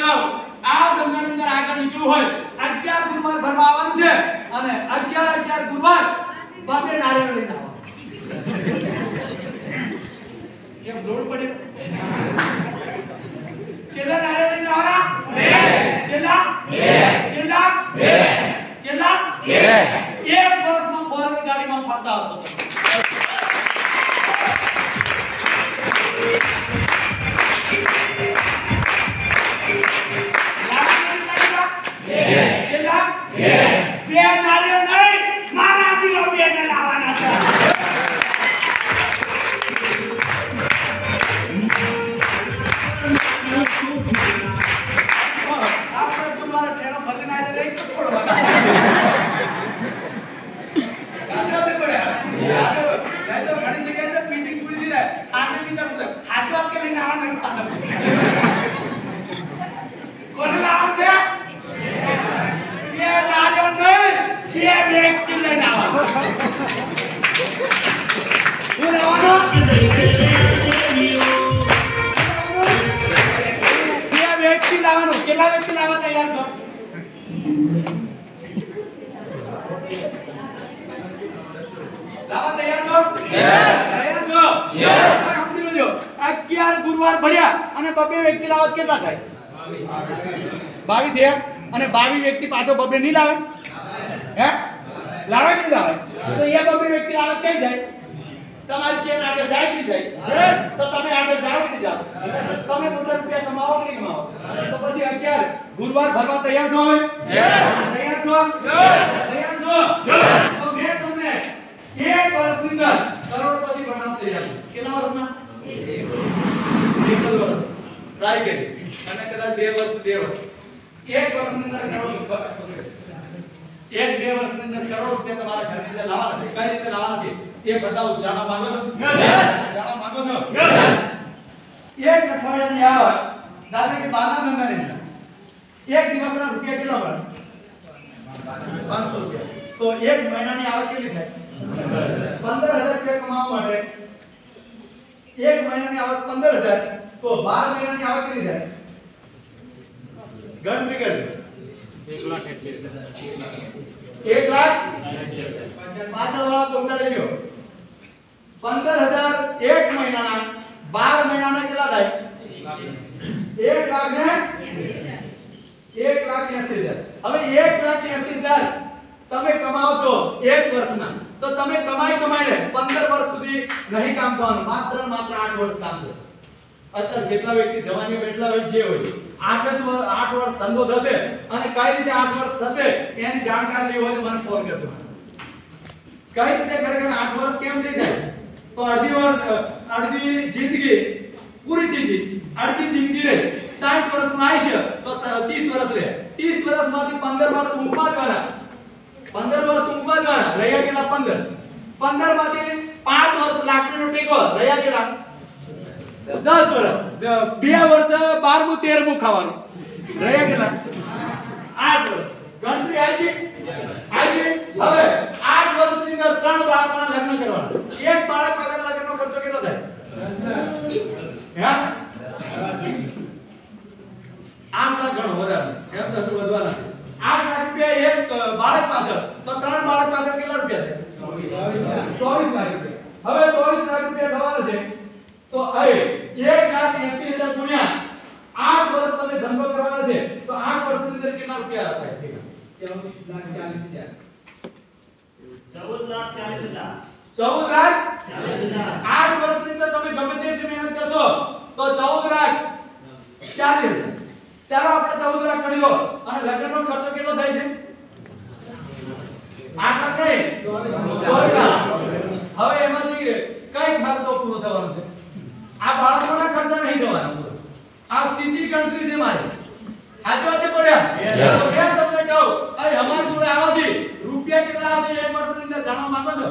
કહું આ ધંધાની અંદર આગળ નીકળવું હોય 11 ગુરુવાર ભરવા આવવાનું છે અને 11 ગુરુવાર બાપે નારિયેળ લઈને આવવાનું કેમ લોડ પડે કેટલા નારિયેળ લઈને આવવાના કેટલા એક વર્ષમાં ફોરેન ગાડીમાં ફરતા હતો બે નારિયેળ નહીં મારાથી બે ને લાવવાના છે આપણે ગુરુવારે ઠેલો ભરી ના દે એક છોડવા ગાજે પડ્યા યાર તો ઘણી જગ્યાએ મીટિંગ પૂરી થઈ જાય આજે બીજા બધા હાથ વાત કે લઈને આવવાના પાછા કોણ લાવ છે બે નારિયેળ નહીં બે વ્યક્તિ લઈને આવવાના હું લાવવાનો બે વ્યક્તિ લાવવાનું કેટલા વ્યક્તિ લાવવા તૈયાર છો લાવવા તૈયાર છો તૈયાર છો સમજી લેજો 11 ગુરુવાર ભર્યા અને બબે વ્યક્તિ લાવવા કેટલા થાય 22 થયા અને 22 વ્યક્તિ પાછો બબે નહીં લાવે હે લાવે કે લાવે તો એ બબે વ્યક્તિ લાવે કઈ જાય તમારી ચેન આગળ જાય કે જાય તો તમે આગળ જાઓ કે જાઓ તમે મોટા રૂપિયા કમાવો કે નહીં કમાવો તો પછી 11 ગુરુવાર ભરવા તૈયાર છો હવે તૈયાર છો તૈયાર છો તો મેં તમને એક વર્ષની અંદર કરોડપતિ બનાવ તૈયાર કેટલા વર્ષમાં એક વર્ષ ટ્રાય કરી અને કદાચ 2 વર્ષ એક વર્ષની અંદર કરોડ એક બે વર્ષની અંદર કરોડ રૂપિયા તમારા ઘરની અંદર લાવવાના છે કઈ રીતે લાવવાના છે એ બતાવું જાણવા માંગો છો જાણવા માંગો છો એક અઠવાડિયાની આવક દાખલા કે 12 મહિનાની અંદર એક દિવસના રૂપિયા કેટલા મળે 500 રૂપિયા તો એક મહિનાની આવક કેટલી થાય 15000 રૂપિયા કમાવા માટે એક મહિનાની આવક 15000 તો 12 મહિનાની આવક કેટલી થાય ગણતરી કરજો 1 લાખ પાછળ વાળા તો ઉતારી લ્યો 15000 એક મહિનાના 12 મહિનાના કેટલા થાય 1 લાખ ને 1,80,000 હવે 1,80,000 તમે કમાઓ છો એક વર્ષના તો તમે કમાઈને 15 વર્ષ સુધી નહીં કામ કરવાનું માત્ર 8 વર્ષ કામ કરો અત્યારે જેટલા વ્યક્તિ જવાની બેઠલા હોય જે હોય 8 વર્ષ ધંધો થશે અને કઈ રીતે 8 વર્ષ થશે એની જાણકારી લેવી હોય તો મને ફોન કરજો કઈ રીતે ખરેખર 8 વર્ષ કેમ થઈ જાય તો અડધી જિંદગી પૂરી થઈ ગઈ અડધી જિંદગી રહે 60 વર્ષનું આયુષ્ય તો 30 વર્ષ રહે 30 વર્ષમાંથી 15 વર્ષ ઊંઘમાં જવાના 15 વર્ષ ઊંઘમાં જવાના રહ્યા કેટલા 15 માંથી 5 વર્ષ લાકડીનો ટેકો રહ્યા કેટલા 10 વર્ષ 2 વર્ષ 12મું 13મું ખાવાનું રહ્યા કેટલા 8 વર્ષ ગણતરી આવી હવે 8 વર્ષની અંદર 3 બાળકોના લગ્ન કરવાના એક બાળક પાછળ લગ્નનો ખર્ચો કેટલો થાય હે 8 લાખ ગણો વધારે એમ તો વધવાના છે 8 લાખ રૂપિયા એક બાળક પાછળ તો 3 બાળક પાછળ કેટલા રૂપિયા થાય 24 લાખ રૂપિયા હવે 24 લાખ રૂપિયા થવાના છે તો હવે 1,80,000 ગુણ્યા 8 વર્ષ તમે ધંધો કરવાનો છે તો 8 વર્ષની અંદર કેટલા રૂપિયા થાય 14,40,000 14 લાખ 8 વર્ષની અંદર તમે ગમે તેટલી મહેનત કરશો તો 14,40,000 ચાલો આપણે 14 લાખ ગણી લો અને લગ્નનો ખર્ચો કેટલો થાય છે 8 લાખ નહીં 24 લાખ હવે એમાંથી કઈ ખર્ચો પૂરો થવાનો છે આ બાળકોના ખર્ચા નહીં થવાના પૂરો આ સીધી ગણતરી છે મારી સાચી વાત છે કોડિયા તો મેં તમને કહું અહીં અમારી જોડે આવવાથી રૂપિયા કેટલા આવશે એક વર્ષની અંદર જાણવા માંગો છો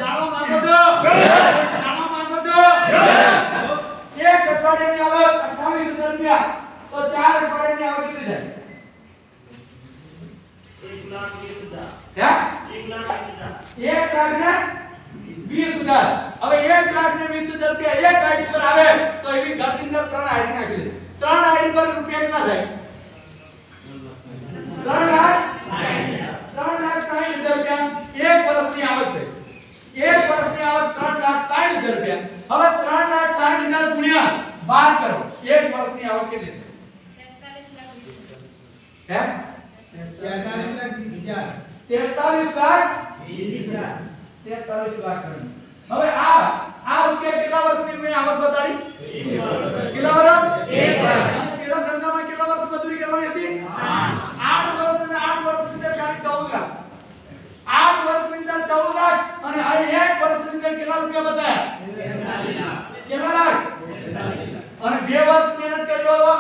જાણવા માંગો છો જાણવા માંગો છો એક અઠવાડિયાની આવક 28,000 રૂપિયા તો 4 અઠવાડિયાની આવક કેટલી થાય 1,20,000 હવે 1,20,000 રૂપિયા એક આઈડી પર આવે તો એવી ઘરની અંદર 3 આઈડી નાખી દે 3 આઈડી એની પર રૂપિયા કેટલા થાય? 3,60,000 રૂપિયા એક વર્ષની આવક છે. એક વર્ષની આવક 3,60,000 રૂપિયા. હવે 3,60,000 ગુણ્યા 12 કરો. એક વર્ષની આવક કેટલી છે? 43 લાખ 43 લાખ. હવે આ રૂપિયા કેટલા વર્ષની મેં આવક બતાડી? કેટલા વર્ષ? એક વર્ષ. પેલા ધંધામાં કેટલા વર્ષ મજૂરી કરવાની હતી? 8 વર્ષ અને 8 વર્ષની અંદર ખાલી 14 લાખ. 8 વર્ષની અંદર 14 લાખ અને આ એક વર્ષની અંદર કેટલા રૂપિયા બતાયા? 43 લાખ. કેટલા લાખ? અને 2 વર્ષ મહેનત કરી લો તો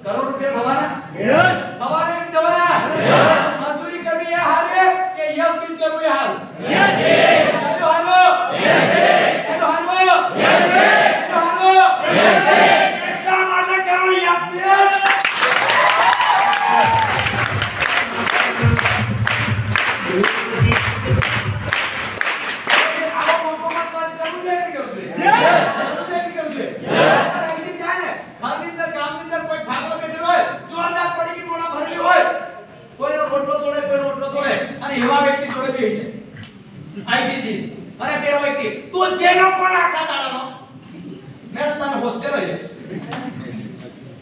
કરોડ રૂપિયા થવાના? યસ. થવાના કે થવાના? યસ. મજૂરી કરવી એ હારે કે યસ બિલ કરવું એ હારું? યસ. હાલો હાલો. યસ. હાલો હાલો. યસ. હાલો. યસ. એટલા માટે કરો યસ બિલ. આવો મોકોમાં તો કરવું જોઈએ કે કરવું જોઈએ? યસ. કરવું જોઈએ કે કરવું જોઈએ? યસ. અહીંથી ચાલે ઘરની અંદર ગામની અંદર કોઈ ભાગલો બેઠેલો હોય જોરદાર પડી મોડા ભરેલી હોય કોઈનો રોટલો તોડે કોઈનો રોટલો તોડે અને એવા વ્યક્તિ જોડે બેહી છે આઈજી અને પેલો વ્યક્તિ તું જેનો પણ આખા દાડાનો મેં તને હોસ્ટેલ લઈ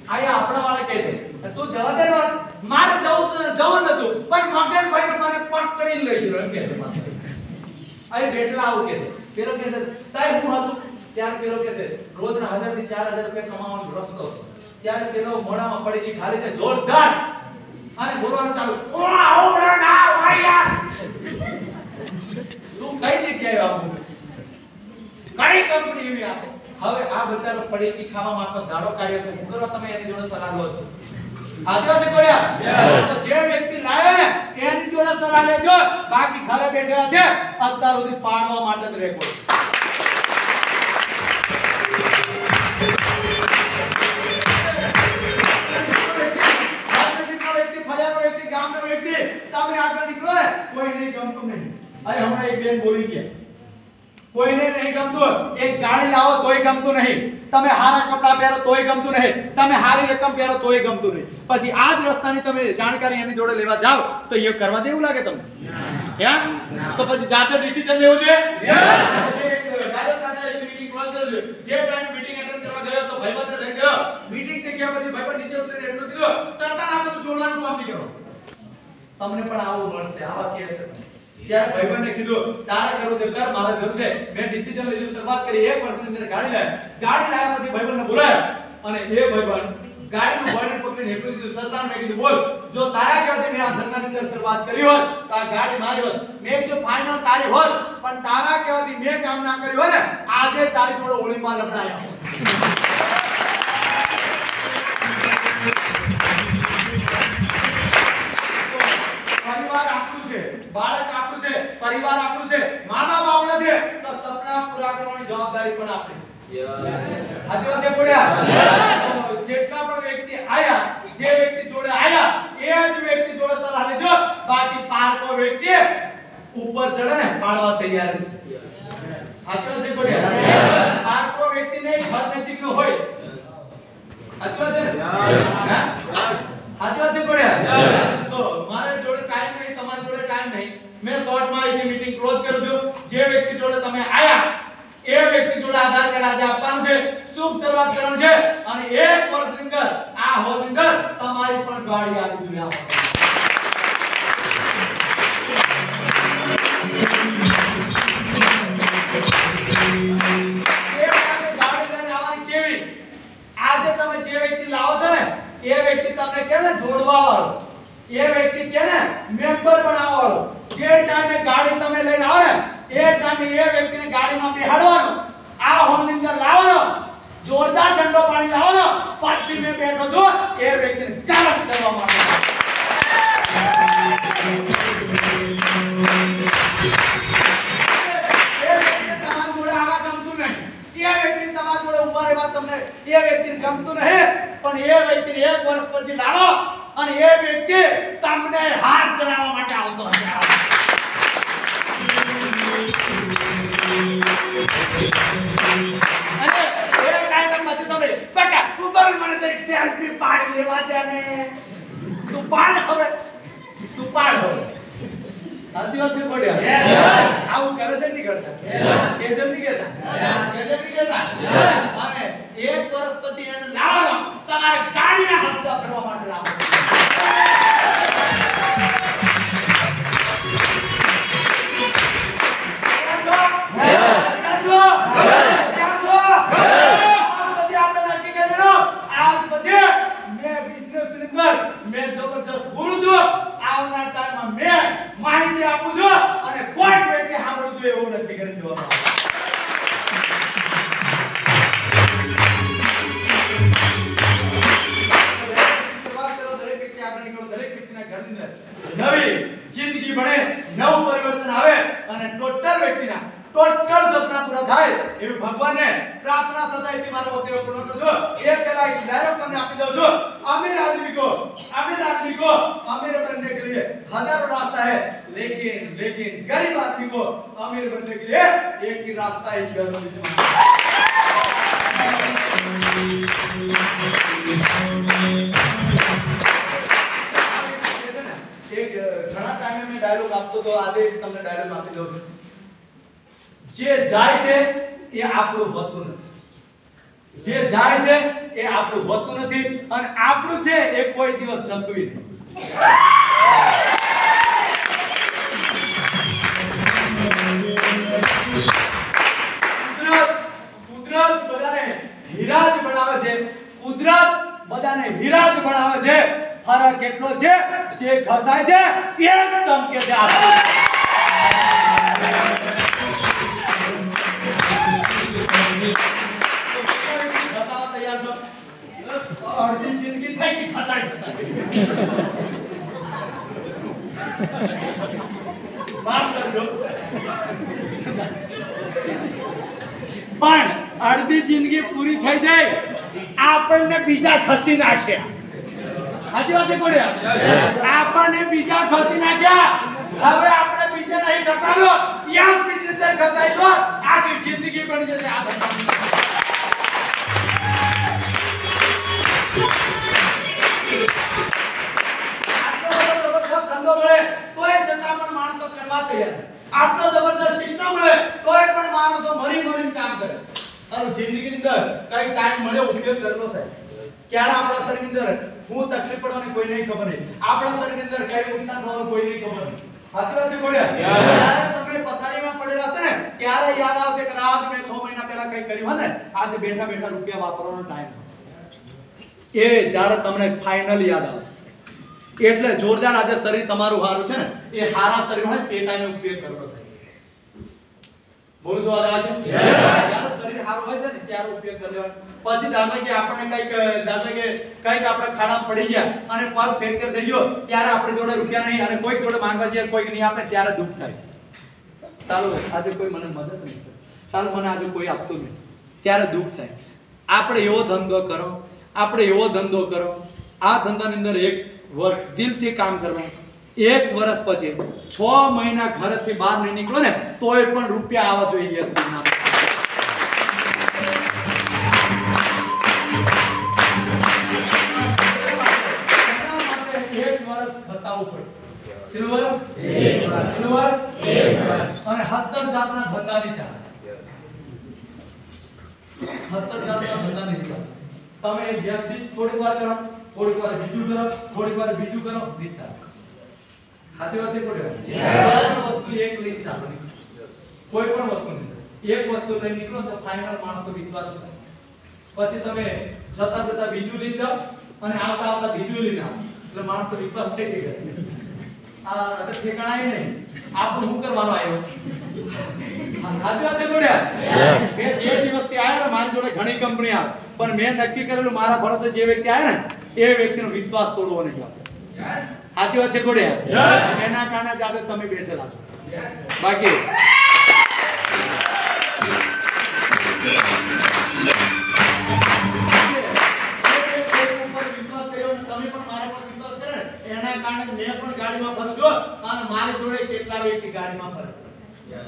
આયા આપણા વાળા કહે છે તું જવાબદારી વાત મારે જવું નતું પણ મગન ભાઈને મને પકડીને લઈ ગયો એમ કહે છે માથે આ બેઠલા આવું કહે છે પેલો કહે છે તાય હું હતું ત્યારે પેલો કહે છે રોજના 1000 થી 4000 રૂપિયા કમાવાનો રસ્તો ત્યારે પેલો મોઢામાં પડી ગઈ ખાલી છે જોરદાર અને બોલવાનું ચાલુ ઓ આવો બરો ના હોય યાર તું કઈ જગ્યાએ આવું કઈ કંપની એવી આપો હવે આ બચારો પડી ગઈ ખાવા માટે દાડો કાઢ્યો છે મુકરો તમે એની જોડે સલાહ લો છો આદિવાસી કોડિયા તો જે વ્યક્તિ લાયો ને એની જોડે સલાહ લેજો બાકી ઘરે બેઠેલા છે અત્યાર સુધી પાડવા માટે જ રેકોર્ડ તમે આગળ નીકળો કોઈ નહીં ગમતું નહીં અરે હમણાં એક બેન બોલી ગયા કોઈને નહીં ગમતું એક ગાડી લાવો તોય ગમતું નહીં તમે હારા કપડા પહેરો તોય ગમતું નહીં તમે હારી રકમ પહેરો તોય ગમતું નહીં પછી આ જ રસ્તાની તમે જાણકારી એની જોડે લેવા જાવ તો એ કરવા દેવું લાગે તમને હે તો પછી જાતે ડિસિઝન લેવું જોઈએ ડાયરેક્ટ સાથે એક મીટિંગ ક્લોઝ કરજો જે ટાઈમ મીટિંગ અટેન્ડ કરવા ગયો તો ભાઈબંધને લઈ ગયો મીટિંગ થી ગયા પછી ભાઈબંધ નીચે ઉતરીને એટલું કીધું સરકાર આ બધું જોડવાનું કામ નહીં કરો તમને પણ આવું મળશે આવા કે છે ત્યારે ભાઈબંધને કીધું તારે કરવું તે કર મારે જરૂર છે મેં ડિસિઝન લીધું શરૂઆત કરી એક વર્ષની અંદર ગાડી લાવ્યા પછી ભાઈબંધને બોલાવ્યા અને એ ભાઈબંધ ગાડીનું બોડી પકડીને એટલું કીધું સરદાર મેં કીધું બોલ જો તારા કહેવાથી મેં આ ધંધાની અંદર શરૂઆત કરી હોત તો આ ગાડી મારી હોત મેં કીધું ફાઇનલ તારી હોત પણ તારા કહેવાથી મેં કામ ના કર્યું હોય ને આજે તારી જોડે ઓળીમાં લપડાયા પરિવાર આપણું છે બાળક આપણું છે પરિવાર આપણું છે મા-બાપ આપણા છે તો સપના પૂરા કરવાની જવાબદારી પણ આપણી છે સાચી વાત છે બોલ્યા જેટલા પણ વ્યક્તિ આયા જે વ્યક્તિ જોડે આયા એ જ વ્યક્તિ જોડે સલાહ લેજો બાકી પારકો વ્યક્તિ ઉપર ચડે ને પાડવા તૈયાર છે સાચી વાત છે બોલ્યા પારકો વ્યક્તિ નહીં ઘર નજીકનો હોય સાચી વાત છે સાચી વાત છે બોલ્યા તો મારે જોડે ટાઈમ નહીં તમારી જોડે ટાઈમ નહીં મેં શોર્ટમાં એક મીટિંગ ક્લોઝ કરું છું જે વ્યક્તિ જોડે તમે આયા એ વ્યક્તિ જોડે આધાર કાર્ડ આજે આપવાનું છે શુભ શરૂઆત કરવાની છે અને એક વર્ષની અંદર આ હોલ ની અંદર તમારી પણ ગાડી આવી જોઈએ આજે તમે જે વ્યક્તિ લાવો છો ને એ વ્યક્તિ તમને કહે ને જોડવા વાળો એ વ્યક્તિ કહે ને મેમ્બર બનાવવા વાળો જે ટાઈમે ગાડી તમે લઈને આવો ને એ ટાઈમે એ વ્યક્તિને ગાડીમાં બેહાડવાનો આ હોલ ની અંદર લાવવાનો જોરદાર ઠંડો પાણી લાવવાનો પછી મેં બેઠો છું એ વ્યક્તિને કારક કરવા માટે એ વ્યક્તિને તમારી જોડે આવા ગમતું નહીં એ વ્યક્તિ તમારી જોડે ઉભા રહેવા તમને એ વ્યક્તિને ગમતું નહીં પણ એ વ્યક્તિને એક વર્ષ પછી લાવો અને એ વ્યક્તિ તમને હાર ચડાવવા માટે આવતો હશે અને એ ટાઈમ પછી તમે બકા ઉપર મને તો એક સેલ્ફી પાડી લેવા દે ને તું પાડ હવે તું પાડ હવે સાચી વાત છે પડ્યા આવું કરે છે નહીં કરતા કે છે નહીં કહેતા અને એક વર્ષ પછી એને લાવો તમારે ગાડીના હપ્તા ભરવા માટે લાવો मैं जबरदस्त बोलू છું આવનાર ટાઈમમાં મેં માહિતી આપું છું અને કોઈ વ્યક્તિ સાંભળું છું એવું નક્કી કરી દેવાનું શરૂઆત કરો દરેક વ્યક્તિ આગળ નીકળો દરેક વ્યક્તિના ઘરની અંદર નવી જિંદગી બને નવું પરિવર્તન આવે અને ટોટલ વ્યક્તિના टोटल सपना पूरा થાય એવી ભગવાનને પ્રાર્થના સદાયથી મારા વખતે પૂર્ણ કરજો એક પહેલા એક ડાયલોગ તમને આપી દઉં છું अमीर आदमी को अमीर बनने के लिए हजारों रास्ता है लेकिन गरीब आदमी को अमीर बनने के लिए एक ही रास्ता है एक घણા ટાઈમે મેં ડાયલોગ આપતો તો આજે તમને ડાયલોગ આપી દઉં છું જે જાય છે એ આપણું હોતું નથી જે જાય છે એ આપણું હોતું નથી અને આપણું છે એ કોઈ દિવસ જતું નથી કુદરત બધાને હીરા જ બનાવે છે કુદરત બધાને હીરા જ બનાવે છે ફરક એટલો છે જે ઘસાય છે એ જ ચમકે છે अर्धी जिंदगी થઈ ગઈ ખટાઈ માફ કરજો પણ અડધી જિંદગી પૂરી થઈ જાય આપણને બીજા ખસી નાખ્યા સાચી વાત છે કોડિયા આપણને બીજા ખસી નાખ્યા હવે આપણે બીજે નહીં ખસાયો યાદ બીજી અંદર ખસાઈ તો આખી જિંદગી બની જશે આ ધંધા આટલો જબરદસ્ત સિસ્ટમ મળે તોય પણ માણસો મરી કામ કરે તારું જિંદગીની અંદર કઈ ટાઈમ મળ્યો ઉપયોગ કરવો છે ક્યારે આપણા શરીરની અંદર હું તકલીફ પડવાની કોઈ નહીં ખબર નહીં આપણા શરીરની અંદર કઈ નુકસાન થવાનું કોઈ નહીં ખબર નહીં સાચી વાત છે કોડિયા જ્યારે તમે પથારીમાં પડેલા હશે ને ત્યારે યાદ આવશે કે આજ મેં 6 મહિના પહેલા કઈ કર્યું હોય ને આજે બેઠા બેઠા રૂપિયા વાપરવાનો ટાઈમ એ ત્યારે તમને ફાઇનલી યાદ આવશે એટલે જોરદાર આજે શરીર તમારું હારું છે ને એ હારા શરીર હોય તે ટાઈમે ઉપયોગ કરવો છે બોલો શું વાત આવે છે જ્યારે શરીર હારું હોય છે ને ત્યારે ઉપયોગ કરી લેવાનો પછી ધારો કે આપણને કઈક આપણે ખાડા પડી ગયા અને પગ ફ્રેક્ચર થઈ ગયો ત્યારે આપણે જોડે રૂપિયા નહીં અને કોઈક જોડે માંગવા જઈએ કોઈક નહીં આપે ત્યારે દુઃખ થાય ચાલો આજે કોઈ મને મદદ નહીં કરે ચાલો મને આજે કોઈ આપતું નહીં ત્યારે દુઃખ થાય આપણે એવો ધંધો કરો આ ધંધાની અંદર એક વર્ષ દિલથી કામ કરવાનું એક વર્ષ પછી 6 મહિના ઘરથી બહાર નહીં નીકળો ને તોય પણ રૂપિયા આવવા જોઈએ એક વર્ષ ખસાવવું પડે કેટલું વર્ષ અને 17 જાતના ધંધાની ચાલે 17 જાતના ધંધાની ચાલે તમે એક વ્યક્તિ થોડીક વાર કરો થોડીક વાર બીજું કરો થોડીક વાર બીજું કરો નીચા સાચી વાત છે કોડિયા વસ્તુ એક લઈ ચાલો કોઈ પણ વસ્તુ નહીં એક વસ્તુ લઈ નીકળો તો ફાઇનલ માણસો વિશ્વાસ છે પછી તમે જતા બીજું લઈ જાઓ અને આવતા બીજું લઈને આવો એટલે માણસો વિશ્વાસ થઈ જાય આ અગર ઠેકાણાય નહીં આપણે શું કરવાનો આવ્યો સાચી વાત છે કોડિયા મેં જે દિવસથી આવ્યો ને મારી જોડે ઘણી કંપની આવે પણ મેં નક્કી કરેલું મારા ભરોસે જે વ્યક્તિ આવે ને એ વ્યક્તિનો વિશ્વાસ તોડવો નહીં આપણે સાચી વાત છે કોડિયા એના કારણે જ આજે તમે બેઠેલા છો બાકી એના કારણે મેં પણ ગાડીમાં ફરું છું અને મારી જોડે કેટલા વ્યક્તિ ગાડીમાં ફરે છે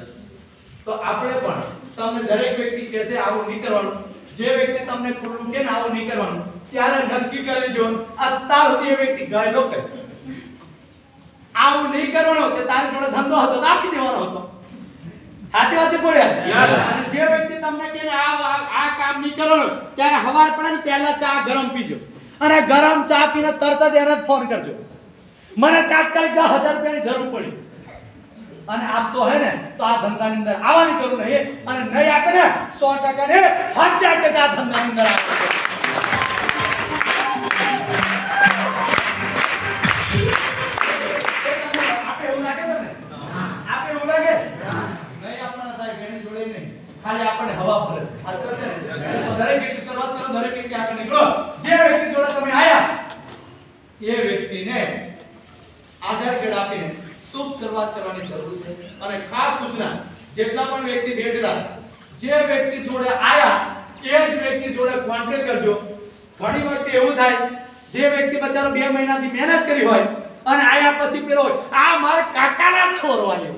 તો આપણે પણ તમને દરેક વ્યક્તિ કહેશે આવું નહીં કરવાનું જે વ્યક્તિ તમને ખુલ્લું કે આવું નહીં કરવાનું ત્યારે નક્કી કરી લેજો અત્યાર સુધી એ વ્યક્તિ ગયેલો કે આવું નહીં કરવાનું તે તારી જોડે ધંધો હતો તો આપી દેવાનો હતો સાચી વાત છે બોલ્યા અને જે વ્યક્તિ તમને કહે આ કામ નહીં કરવાનું ત્યારે સવાર પડે ને પહેલા ચા ગરમ પીજો અને ગરમ ચા પીને તરત જ એને ફોન કરજો મને તાત્કાલિક 10,000 રૂપિયાની જરૂર પડી અને આપ તો હે ને તો આ ધંધાની અંદર આવવાની જરૂર નહીં અને નહીં આપે ને 100% ને 1000% આ ધંધાની અંદર આપે આપે એવું લાગે તમને આપે એવું લાગે નહીં આપણા સાહેબ એની જોડે નહીં ખાલી આપણને હવા ભરે આ તો છે ને તો દરેક વ્યક્તિ શરૂઆત કરો દરેક વ્યક્તિ આગળ નીકળો જે વ્યક્તિ જોડે તમે આયા એ વ્યક્તિને આધાર કાર્ડ આપીને શુભ શરૂઆત કરવાની જરૂર છે અને ખાસ સૂચના જેટલા પણ વ્યક્તિ બેઠેલા જે વ્યક્તિ જોડે આયા એ જ વ્યક્તિ જોડે કોન્ટેક્ટ કરજો ઘણી વખત એવું થાય જે વ્યક્તિ બચારો 2 મહિનાથી મહેનત કરી હોય અને આયા પછી પેલો આ મારા કાકાના છોરો આવ્યો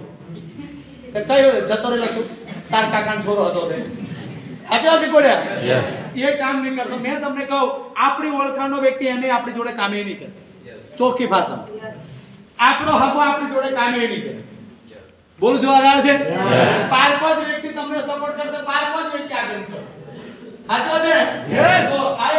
તો કયો જતો રહેલો તું તાર કાકાનો છોરો હતો તે સાચો છે કોડ્યા એ કામ નહીં કરતો મેં તમને કહું આપણી ઓળખાણનો વ્યક્તિ એને આપણી જોડે કામે નહીં કરે ચોખ્ખી ભાષામાં આપણો હકો આપણી જોડે કામે નહીં કરે બોલું છું વાત આવે છે 5-5 વ્યક્તિ તમને સપોર્ટ કરશે 5-5 વ્યક્તિ આગળ નીકળશે સાચો છે તો આ